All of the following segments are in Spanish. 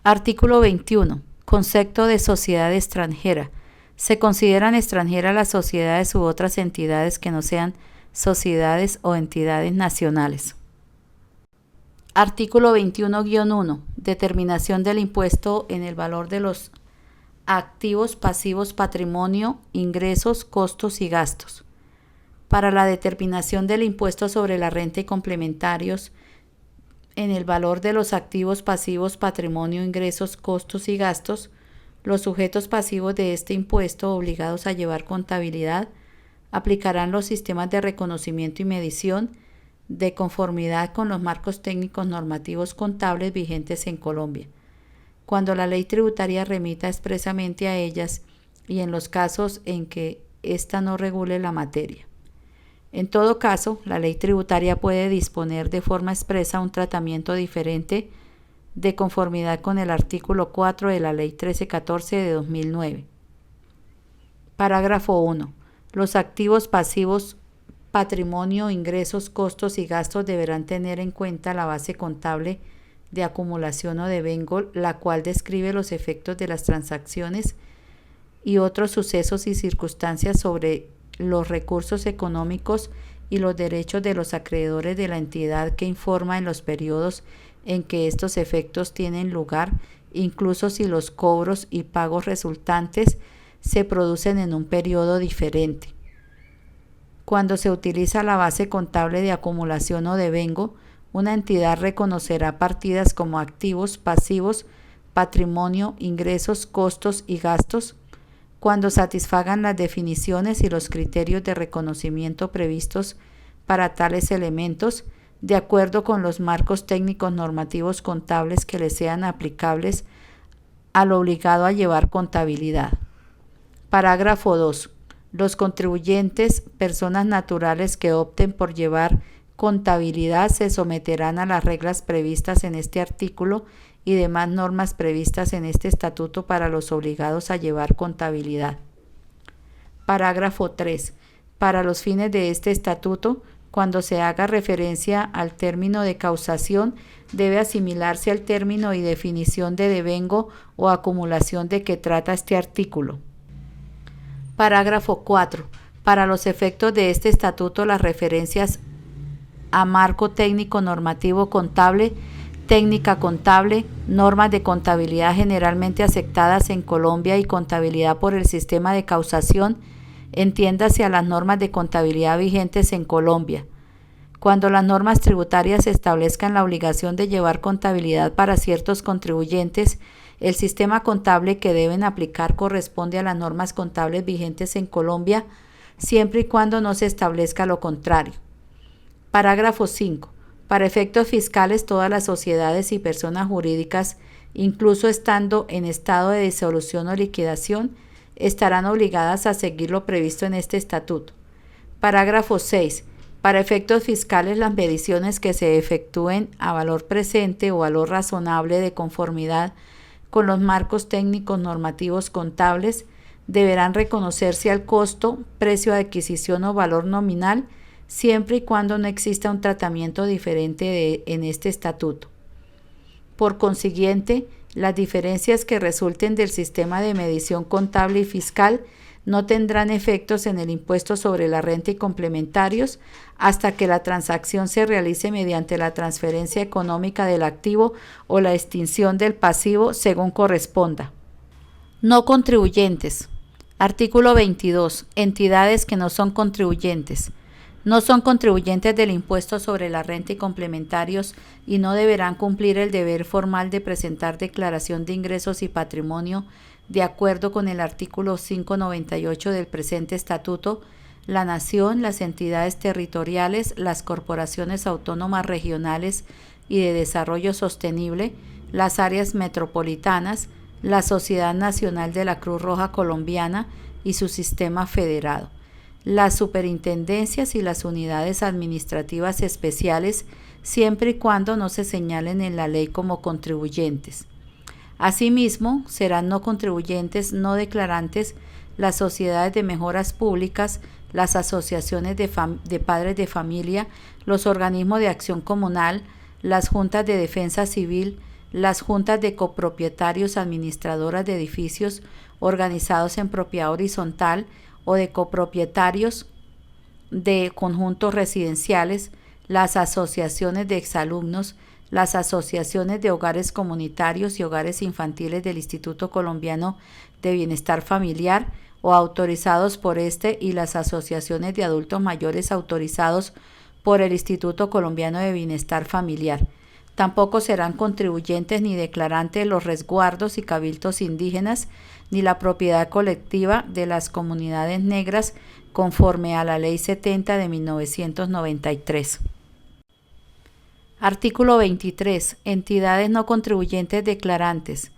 Artículo 21. Concepto de sociedad extranjera. Se consideran extranjeras las sociedades u otras entidades que no sean sociedades o entidades nacionales. Artículo 21-1. Determinación del impuesto en el valor de los activos, pasivos, patrimonio, ingresos, costos y gastos. Para la determinación del impuesto sobre la renta y complementarios en el valor de los activos, pasivos, patrimonio, ingresos, costos y gastos, los sujetos pasivos de este impuesto obligados a llevar contabilidad aplicarán los sistemas de reconocimiento y medición de conformidad con los marcos técnicos normativos contables vigentes en Colombia, cuando la ley tributaria remita expresamente a ellas y en los casos en que ésta no regule la materia. En todo caso, la ley tributaria puede disponer de forma expresa un tratamiento diferente de conformidad con el artículo 4 de la Ley 1314 de 2009. Parágrafo 1. Los activos pasivos, patrimonio, ingresos, costos y gastos deberán tener en cuenta la base contable de acumulación o devengo, la cual describe los efectos de las transacciones y otros sucesos y circunstancias sobre los recursos económicos y los derechos de los acreedores de la entidad que informa en los periodos en que estos efectos tienen lugar, incluso si los cobros y pagos resultantes se producen en un periodo diferente. Cuando se utiliza la base contable de acumulación o devengo, una entidad reconocerá partidas como activos, pasivos, patrimonio, ingresos, costos y gastos, cuando satisfagan las definiciones y los criterios de reconocimiento previstos para tales elementos, de acuerdo con los marcos técnicos normativos contables que les sean aplicables al obligado a llevar contabilidad. Parágrafo 2. Los contribuyentes, personas naturales que opten por llevar contabilidad, se someterán a las reglas previstas en este artículo y demás normas previstas en este estatuto para los obligados a llevar contabilidad. Parágrafo 3. Para los fines de este estatuto, cuando se haga referencia al término de causación, debe asimilarse al término y definición de devengo o acumulación de que trata este artículo. Parágrafo 4. Para los efectos de este estatuto, las referencias a marco técnico normativo contable, técnica contable, normas de contabilidad generalmente aceptadas en Colombia y contabilidad por el sistema de causación, entiéndase a las normas de contabilidad vigentes en Colombia. Cuando las normas tributarias establezcan la obligación de llevar contabilidad para ciertos contribuyentes, el sistema contable que deben aplicar corresponde a las normas contables vigentes en Colombia, siempre y cuando no se establezca lo contrario. Parágrafo 5. Para efectos fiscales, todas las sociedades y personas jurídicas, incluso estando en estado de disolución o liquidación, estarán obligadas a seguir lo previsto en este estatuto. Parágrafo 6. Para efectos fiscales, las mediciones que se efectúen a valor presente o valor razonable de conformidad con los marcos técnicos normativos contables deberán reconocerse al costo, precio de adquisición o valor nominal, siempre y cuando no exista un tratamiento diferente en este estatuto. Por consiguiente, las diferencias que resulten del sistema de medición contable y fiscal no tendrán efectos en el impuesto sobre la renta y complementarios hasta que la transacción se realice mediante la transferencia económica del activo o la extinción del pasivo según corresponda. No contribuyentes. Artículo 22. Entidades que no son contribuyentes. No son contribuyentes del impuesto sobre la renta y complementarios y no deberán cumplir el deber formal de presentar declaración de ingresos y patrimonio de acuerdo con el artículo 598 del presente estatuto, la nación, las entidades territoriales, las corporaciones autónomas regionales y de desarrollo sostenible, las áreas metropolitanas, la Sociedad Nacional de la Cruz Roja Colombiana y su sistema federado, las superintendencias y las unidades administrativas especiales, siempre y cuando no se señalen en la ley como contribuyentes. Asimismo, serán no contribuyentes no declarantes las sociedades de mejoras públicas, las asociaciones de padres de familia, los organismos de acción comunal, las juntas de defensa civil, las juntas de copropietarios administradoras de edificios organizados en propiedad horizontal o de copropietarios de conjuntos residenciales, las asociaciones de exalumnos, las asociaciones de hogares comunitarios y hogares infantiles del Instituto Colombiano de Bienestar Familiar o autorizados por este y las asociaciones de adultos mayores autorizados por el Instituto Colombiano de Bienestar Familiar. Tampoco serán contribuyentes ni declarantes los resguardos y cabildos indígenas ni la propiedad colectiva de las comunidades negras conforme a la Ley 70 de 1993. Artículo 23. Entidades no contribuyentes declarantes.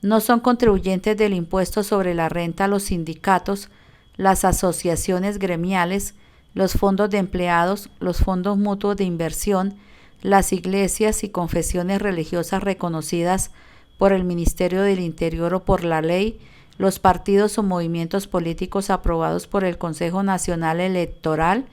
No son contribuyentes del impuesto sobre la renta los sindicatos, las asociaciones gremiales, los fondos de empleados, los fondos mutuos de inversión, las iglesias y confesiones religiosas reconocidas por el Ministerio del Interior o por la ley, los partidos o movimientos políticos aprobados por el Consejo Nacional Electoral,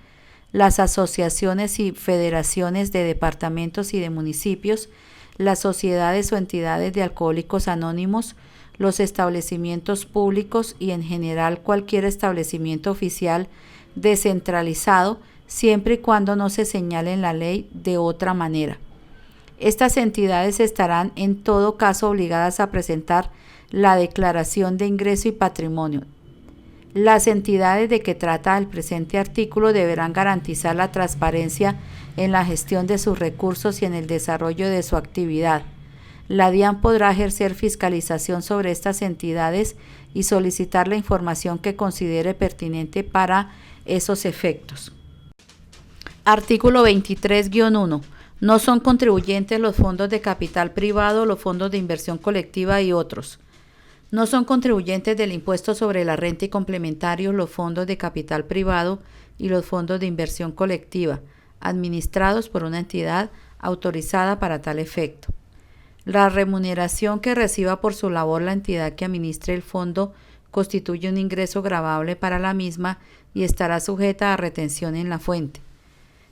las asociaciones y federaciones de departamentos y de municipios, las sociedades o entidades de alcohólicos anónimos, los establecimientos públicos y en general cualquier establecimiento oficial descentralizado, siempre y cuando no se señale en la ley de otra manera. Estas entidades estarán en todo caso obligadas a presentar la declaración de ingreso y patrimonio. Las entidades de que trata el presente artículo deberán garantizar la transparencia en la gestión de sus recursos y en el desarrollo de su actividad. La DIAN podrá ejercer fiscalización sobre estas entidades y solicitar la información que considere pertinente para esos efectos. Artículo 23-1. No son contribuyentes los fondos de capital privado, los fondos de inversión colectiva y otros. No son contribuyentes del impuesto sobre la renta y complementarios los fondos de capital privado y los fondos de inversión colectiva, administrados por una entidad autorizada para tal efecto. La remuneración que reciba por su labor la entidad que administre el fondo constituye un ingreso gravable para la misma y estará sujeta a retención en la fuente.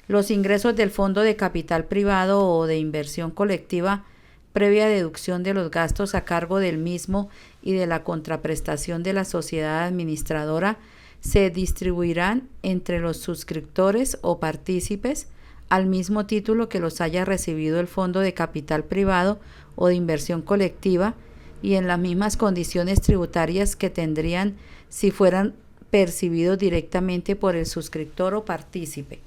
Los ingresos del fondo de capital privado o de inversión colectiva, previa deducción de los gastos a cargo del mismo y de la contraprestación de la sociedad administradora, se distribuirán entre los suscriptores o partícipes al mismo título que los haya recibido el fondo de capital privado o de inversión colectiva y en las mismas condiciones tributarias que tendrían si fueran percibidos directamente por el suscriptor o partícipe.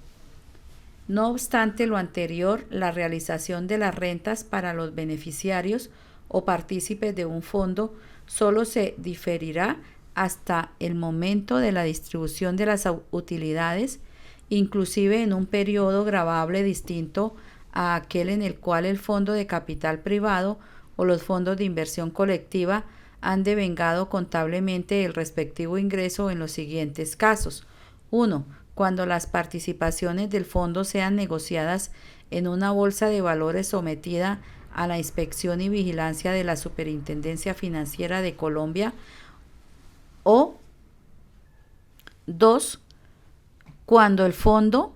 No obstante lo anterior, la realización de las rentas para los beneficiarios o partícipes de un fondo solo se diferirá hasta el momento de la distribución de las utilidades, inclusive en un periodo gravable distinto a aquel en el cual el fondo de capital privado o los fondos de inversión colectiva han devengado contablemente el respectivo ingreso en los siguientes casos. 1. Cuando las participaciones del fondo sean negociadas en una bolsa de valores sometida a la inspección y vigilancia de la Superintendencia Financiera de Colombia, o 2. Cuando el fondo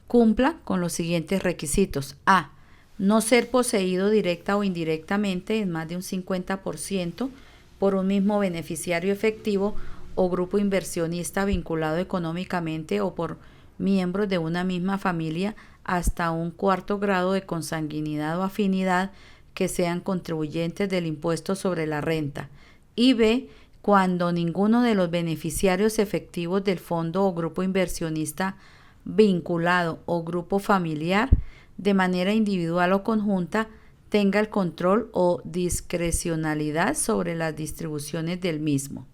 cumpla con los siguientes requisitos. A. No ser poseído directa o indirectamente en más de un 50% por un mismo beneficiario efectivo o grupo inversionista vinculado económicamente o por miembros de una misma familia hasta un cuarto grado de consanguinidad o afinidad que sean contribuyentes del impuesto sobre la renta. Y B. Cuando ninguno de los beneficiarios efectivos del fondo o grupo inversionista vinculado o grupo familiar, de manera individual o conjunta, tenga el control o discrecionalidad sobre las distribuciones del mismo.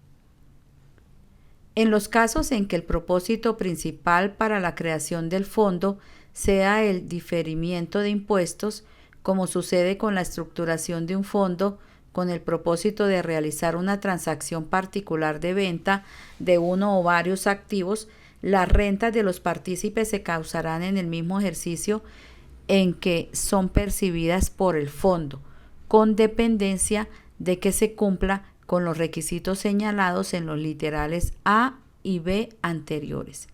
En los casos en que el propósito principal para la creación del fondo sea el diferimiento de impuestos, como sucede con la estructuración de un fondo con el propósito de realizar una transacción particular de venta de uno o varios activos, las rentas de los partícipes se causarán en el mismo ejercicio en que son percibidas por el fondo, con dependencia de que se cumpla con los requisitos señalados en los literales A y B anteriores.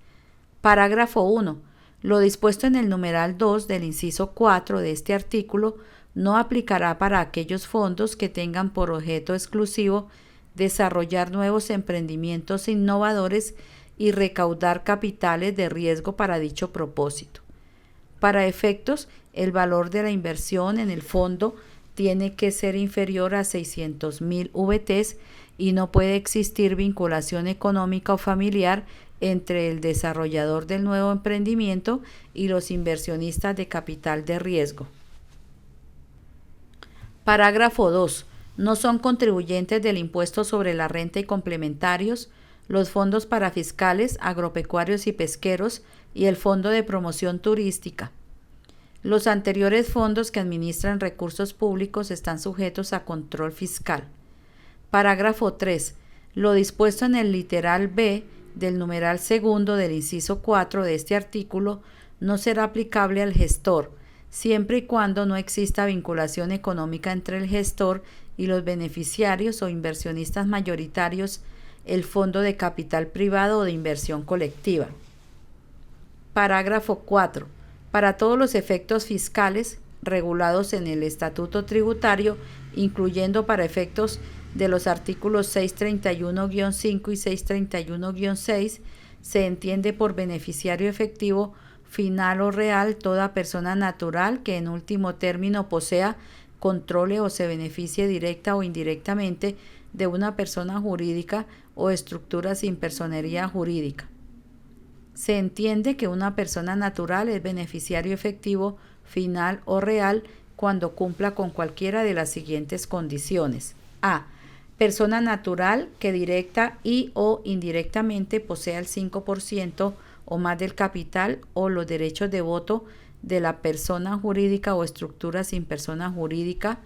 Parágrafo 1. Lo dispuesto en el numeral 2 del inciso 4 de este artículo No aplicará para aquellos fondos que tengan por objeto exclusivo desarrollar nuevos emprendimientos innovadores y recaudar capitales de riesgo para dicho propósito. Para efectos, el valor de la inversión en el fondo tiene que ser inferior a 600.000 VTs y no puede existir vinculación económica o familiar entre el desarrollador del nuevo emprendimiento y los inversionistas de capital de riesgo. Parágrafo 2. No son contribuyentes del impuesto sobre la renta y complementarios los fondos parafiscales, agropecuarios y pesqueros y el Fondo de Promoción Turística. Los anteriores fondos que administran recursos públicos están sujetos a control fiscal. Parágrafo 3. Lo dispuesto en el literal B del numeral segundo del inciso 4 de este artículo no será aplicable al gestor, siempre y cuando no exista vinculación económica entre el gestor y los beneficiarios o inversionistas mayoritarios, el fondo de capital privado o de inversión colectiva. Parágrafo 4. Para todos los efectos fiscales regulados en el Estatuto Tributario, incluyendo para efectos de los artículos 631-5 y 631-6, se entiende por beneficiario efectivo, final o real toda persona natural que en último término posea, controle o se beneficie directa o indirectamente de una persona jurídica o estructura sin personería jurídica. Se entiende que una persona natural es beneficiario efectivo, final o real cuando cumpla con cualquiera de las siguientes condiciones. A. Persona natural que directa y o indirectamente posea el 5% o más del capital o los derechos de voto de la persona jurídica o estructura sin persona jurídica.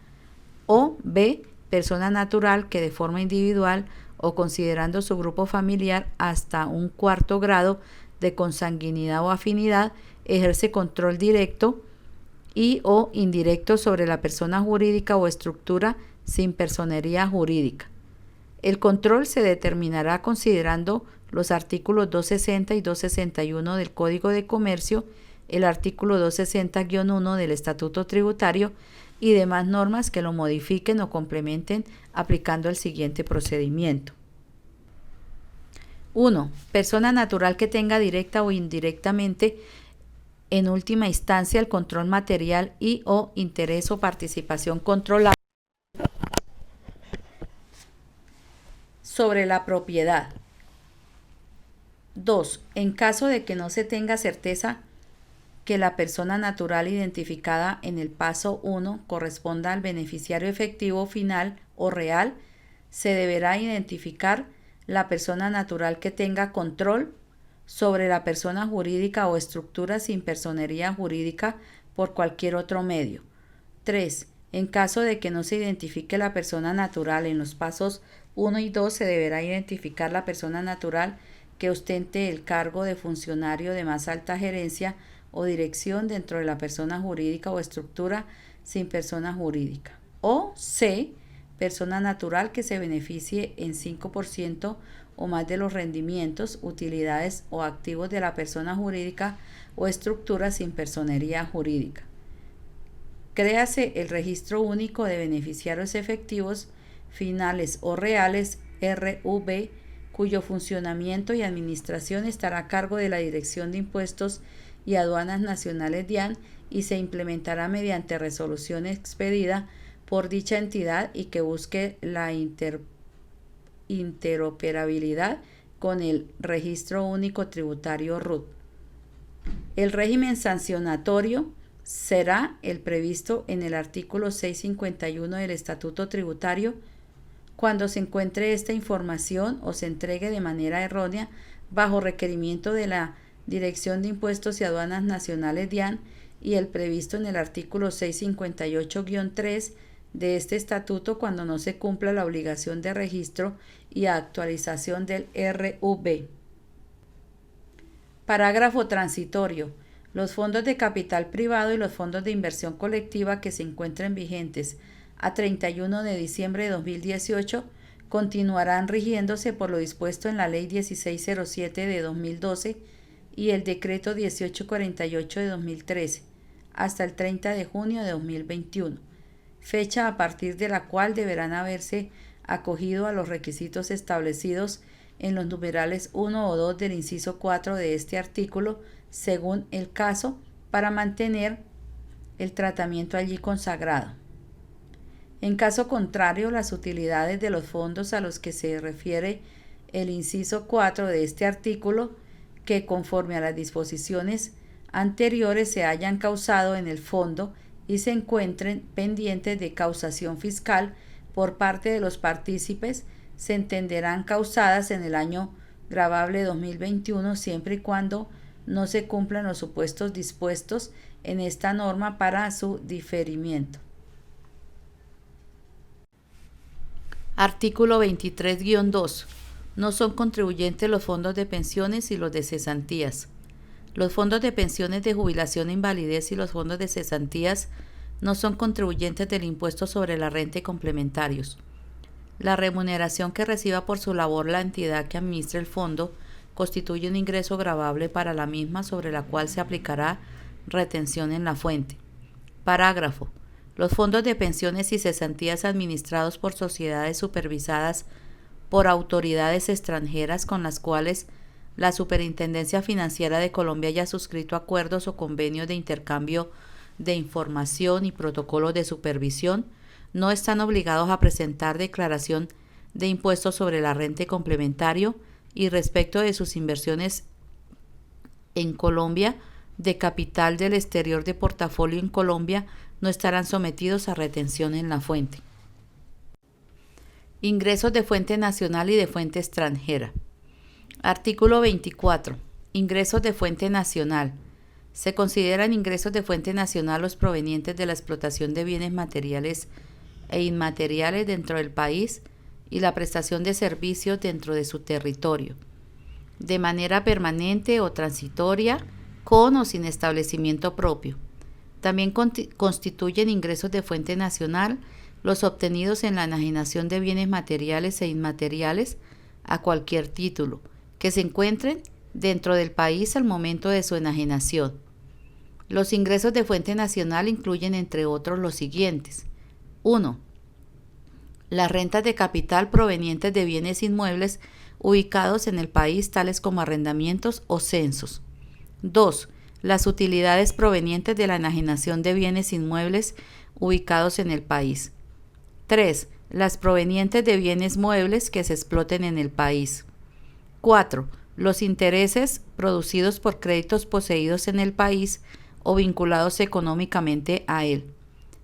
O B. Persona natural que de forma individual o considerando su grupo familiar hasta un cuarto grado de consanguinidad o afinidad ejerce control directo y o indirecto sobre la persona jurídica o estructura sin personería jurídica. El control se determinará considerando los artículos 260 y 261 del Código de Comercio, el artículo 260-1 del Estatuto Tributario y demás normas que lo modifiquen o complementen aplicando el siguiente procedimiento. 1. Persona natural que tenga directa o indirectamente en última instancia el control material y o interés o participación controlada sobre la propiedad. 2. En caso de que no se tenga certeza que la persona natural identificada en el paso 1 corresponda al beneficiario efectivo final o real, se deberá identificar la persona natural que tenga control sobre la persona jurídica o estructura sin personería jurídica por cualquier otro medio. 3. En caso de que no se identifique la persona natural en los pasos 1 y 2, se deberá identificar la persona natural que ostente el cargo de funcionario de más alta gerencia o dirección dentro de la persona jurídica o estructura sin persona jurídica. O C. Persona natural que se beneficie en 5% o más de los rendimientos, utilidades o activos de la persona jurídica o estructura sin personería jurídica. Créase el Registro Único de Beneficiarios Efectivos, Finales o Reales, RUB, cuyo funcionamiento y administración estará a cargo de la Dirección de Impuestos y Aduanas Nacionales DIAN y se implementará mediante resolución expedida por dicha entidad y que busque la interoperabilidad con el Registro Único Tributario RUT. El régimen sancionatorio será el previsto en el artículo 651 del Estatuto Tributario cuando se encuentre esta información o se entregue de manera errónea bajo requerimiento de la Dirección de Impuestos y Aduanas Nacionales DIAN y el previsto en el artículo 658-3 de este estatuto cuando no se cumpla la obligación de registro y actualización del RUB. Parágrafo transitorio. Los fondos de capital privado y los fondos de inversión colectiva que se encuentren vigentes a 31 de diciembre de 2018 continuarán rigiéndose por lo dispuesto en la Ley 1607 de 2012 y el Decreto 1848 de 2013 hasta el 30 de junio de 2021. fecha a partir de la cual deberán haberse acogido a los requisitos establecidos en los numerales 1 o 2 del inciso 4 de este artículo, según el caso, para mantener el tratamiento allí consagrado. En caso contrario, las utilidades de los fondos a los que se refiere el inciso 4 de este artículo, que conforme a las disposiciones anteriores se hayan causado en el fondo y se encuentren pendientes de causación fiscal por parte de los partícipes, se entenderán causadas en el año gravable 2021 siempre y cuando no se cumplan los supuestos dispuestos en esta norma para su diferimiento. Artículo 23-2. No son contribuyentes los fondos de pensiones y los de cesantías. Los fondos de pensiones de jubilación e invalidez y los fondos de cesantías no son contribuyentes del impuesto sobre la renta y complementarios. La remuneración que reciba por su labor la entidad que administra el fondo constituye un ingreso gravable para la misma sobre la cual se aplicará retención en la fuente. Parágrafo. Los fondos de pensiones y cesantías administrados por sociedades supervisadas por autoridades extranjeras con las cuales la Superintendencia Financiera de Colombia haya suscrito acuerdos o convenios de intercambio de información y protocolos de supervisión, no están obligados a presentar declaración de impuestos sobre la renta y complementario y respecto de sus inversiones en Colombia, de capital del exterior de portafolio en Colombia, no estarán sometidos a retención en la fuente. Ingresos de fuente nacional y de fuente extranjera. Artículo 24. Ingresos de fuente nacional. Se consideran ingresos de fuente nacional los provenientes de la explotación de bienes materiales e inmateriales dentro del país y la prestación de servicios dentro de su territorio, de manera permanente o transitoria, con o sin establecimiento propio. También constituyen ingresos de fuente nacional los obtenidos en la enajenación de bienes materiales e inmateriales a cualquier título, que se encuentren dentro del país al momento de su enajenación. Los ingresos de fuente nacional incluyen, entre otros, los siguientes. 1. Las rentas de capital provenientes de bienes inmuebles ubicados en el país, tales como arrendamientos o censos. 2. Las utilidades provenientes de la enajenación de bienes inmuebles ubicados en el país. 3. Las provenientes de bienes muebles que se exploten en el país. 4. Los intereses producidos por créditos poseídos en el país o vinculados económicamente a él.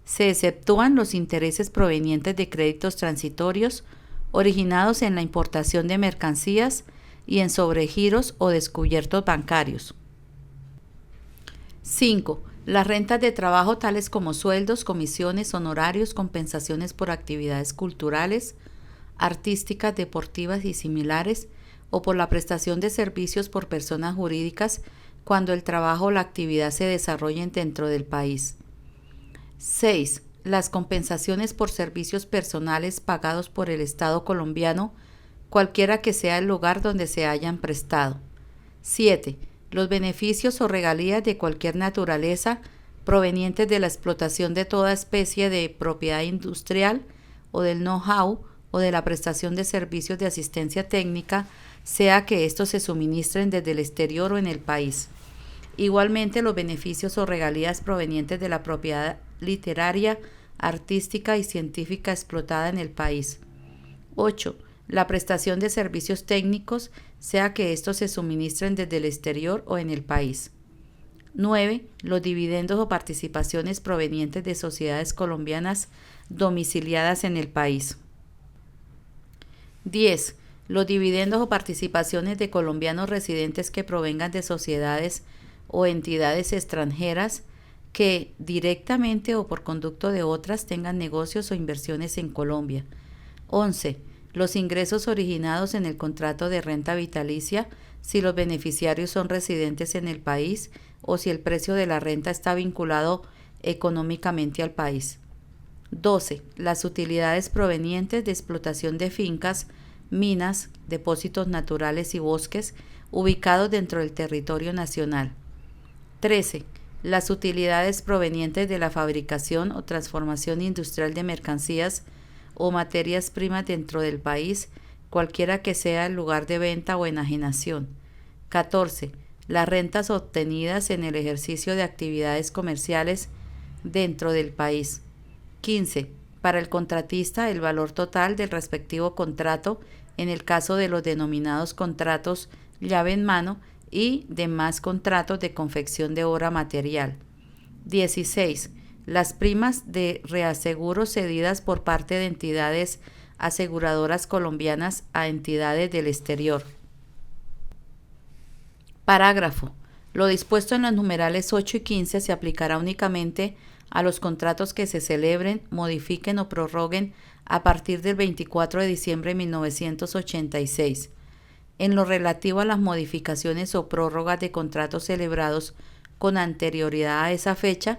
Se exceptúan los intereses provenientes de créditos transitorios originados en la importación de mercancías y en sobregiros o descubiertos bancarios. 5. Las rentas de trabajo tales como sueldos, comisiones, honorarios, compensaciones por actividades culturales, artísticas, deportivas y similares, o por la prestación de servicios por personas jurídicas cuando el trabajo o la actividad se desarrollen dentro del país. 6. Las compensaciones por servicios personales pagados por el Estado colombiano, cualquiera que sea el lugar donde se hayan prestado. 7. Los beneficios o regalías de cualquier naturaleza provenientes de la explotación de toda especie de propiedad industrial o del know-how o de la prestación de servicios de asistencia técnica, sea que estos se suministren desde el exterior o en el país. Igualmente, los beneficios o regalías provenientes de la propiedad literaria, artística y científica explotada en el país. 8. La prestación de servicios técnicos, sea que estos se suministren desde el exterior o en el país. 9. Los dividendos o participaciones provenientes de sociedades colombianas domiciliadas en el país. 10. Los dividendos o participaciones de colombianos residentes que provengan de sociedades o entidades extranjeras que, directamente o por conducto de otras, tengan negocios o inversiones en Colombia. 11. Los ingresos originados en el contrato de renta vitalicia si los beneficiarios son residentes en el país o si el precio de la renta está vinculado económicamente al país. 12. Las utilidades provenientes de explotación de fincas, minas, depósitos naturales y bosques ubicados dentro del territorio nacional. 13. las utilidades provenientes de la fabricación o transformación industrial de mercancías o materias primas dentro del país, cualquiera que sea el lugar de venta o enajenación. 14. Las rentas obtenidas en el ejercicio de actividades comerciales dentro del país. 15. Para el contratista, el valor total del respectivo contrato en el caso de los denominados contratos llave en mano y demás contratos de confección de obra material. 16. Las primas de reaseguro cedidas por parte de entidades aseguradoras colombianas a entidades del exterior. Parágrafo. Lo dispuesto en los numerales 8 y 15 se aplicará únicamente a los contratos que se celebren, modifiquen o prorroguen a partir del 24 de diciembre de 1986. En lo relativo a las modificaciones o prórrogas de contratos celebrados con anterioridad a esa fecha,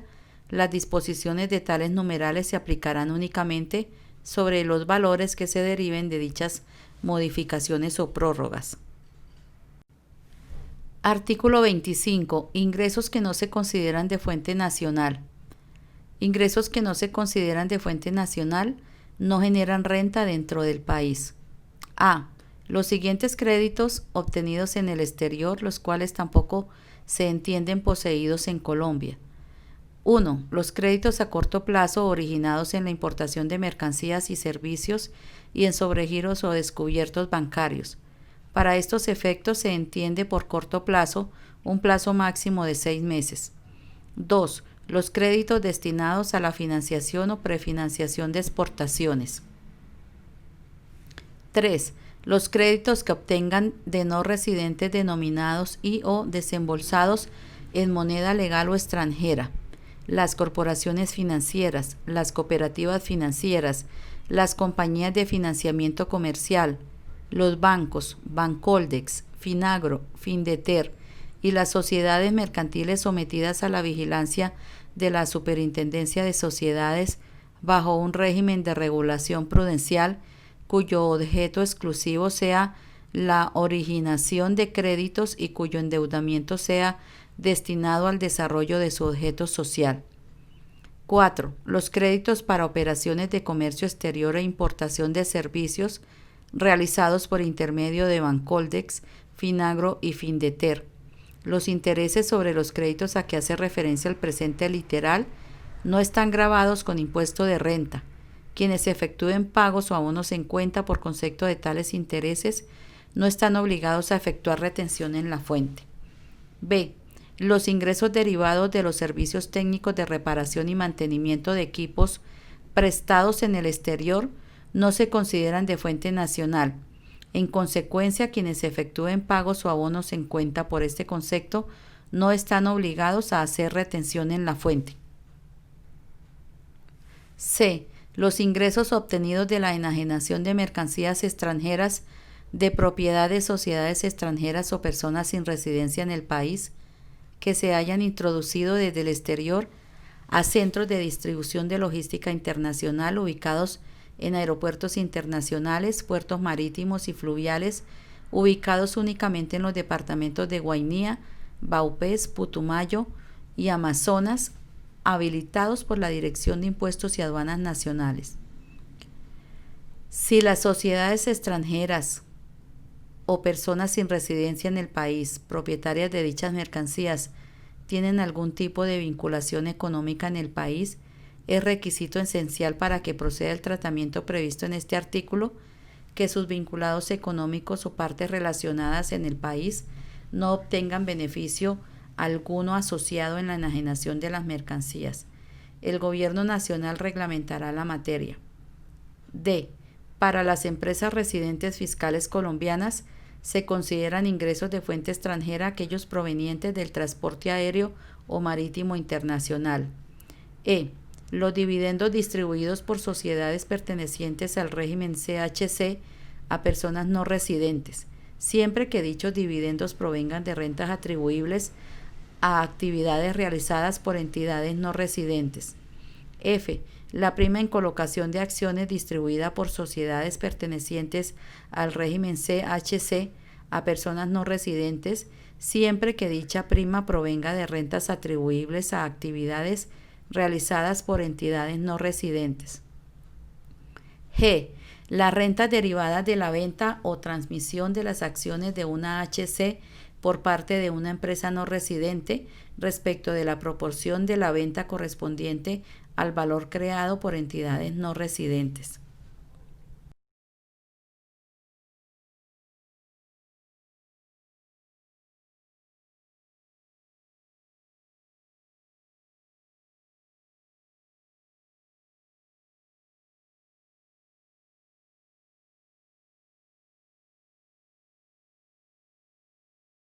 las disposiciones de tales numerales se aplicarán únicamente sobre los valores que se deriven de dichas modificaciones o prórrogas. Artículo 25. Ingresos que no se consideran de fuente nacional. Ingresos que no se consideran de fuente nacional no generan renta dentro del país. A. Los siguientes créditos obtenidos en el exterior, los cuales tampoco se entienden poseídos en Colombia. 1. Los créditos a corto plazo originados en la importación de mercancías y servicios y en sobregiros o descubiertos bancarios. Para estos efectos se entiende por corto plazo un plazo máximo de 6 meses. 2. Los créditos destinados a la financiación o prefinanciación de exportaciones. 3. Los créditos que obtengan de no residentes denominados y o desembolsados en moneda legal o extranjera, las corporaciones financieras, las cooperativas financieras, las compañías de financiamiento comercial, los bancos, Bancoldex, Finagro, Findeter y las sociedades mercantiles sometidas a la vigilancia de la Superintendencia de Sociedades bajo un régimen de regulación prudencial cuyo objeto exclusivo sea la originación de créditos y cuyo endeudamiento sea destinado al desarrollo de su objeto social. 4. Los créditos para operaciones de comercio exterior e importación de servicios realizados por intermedio de Bancoldex, Finagro y Findeter. Los intereses sobre los créditos a que hace referencia el presente literal no están gravados con impuesto de renta. Quienes efectúen pagos o abonos en cuenta por concepto de tales intereses no están obligados a efectuar retención en la fuente. B. Los ingresos derivados de los servicios técnicos de reparación y mantenimiento de equipos prestados en el exterior no se consideran de fuente nacional. En consecuencia, quienes efectúen pagos o abonos en cuenta por este concepto no están obligados a hacer retención en la fuente. C. Los ingresos obtenidos de la enajenación de mercancías extranjeras de propiedad de sociedades extranjeras o personas sin residencia en el país que se hayan introducido desde el exterior a centros de distribución de logística internacional ubicados en aeropuertos internacionales, puertos marítimos y fluviales ubicados únicamente en los departamentos de Guainía, Vaupés, Putumayo y Amazonas, habilitados por la Dirección de Impuestos y Aduanas Nacionales. Si las sociedades extranjeras o personas sin residencia en el país, propietarias de dichas mercancías, tienen algún tipo de vinculación económica en el país, es requisito esencial para que proceda el tratamiento previsto en este artículo que sus vinculados económicos o partes relacionadas en el país no obtengan beneficio alguno asociado en la enajenación de las mercancías. El Gobierno Nacional reglamentará la materia. D. Para las empresas residentes fiscales colombianas se consideran ingresos de fuente extranjera aquellos provenientes del transporte aéreo o marítimo internacional. E. Los dividendos distribuidos por sociedades pertenecientes al régimen CHC a personas no residentes, siempre que dichos dividendos provengan de rentas atribuibles a actividades realizadas por entidades no residentes. F. La prima en colocación de acciones distribuida por sociedades pertenecientes al régimen CHC a personas no residentes siempre que dicha prima provenga de rentas atribuibles a actividades realizadas por entidades no residentes. G. Las rentas derivadas de la venta o transmisión de las acciones de una HC por parte de una empresa no residente respecto de la proporción de la venta correspondiente al valor creado por entidades no residentes.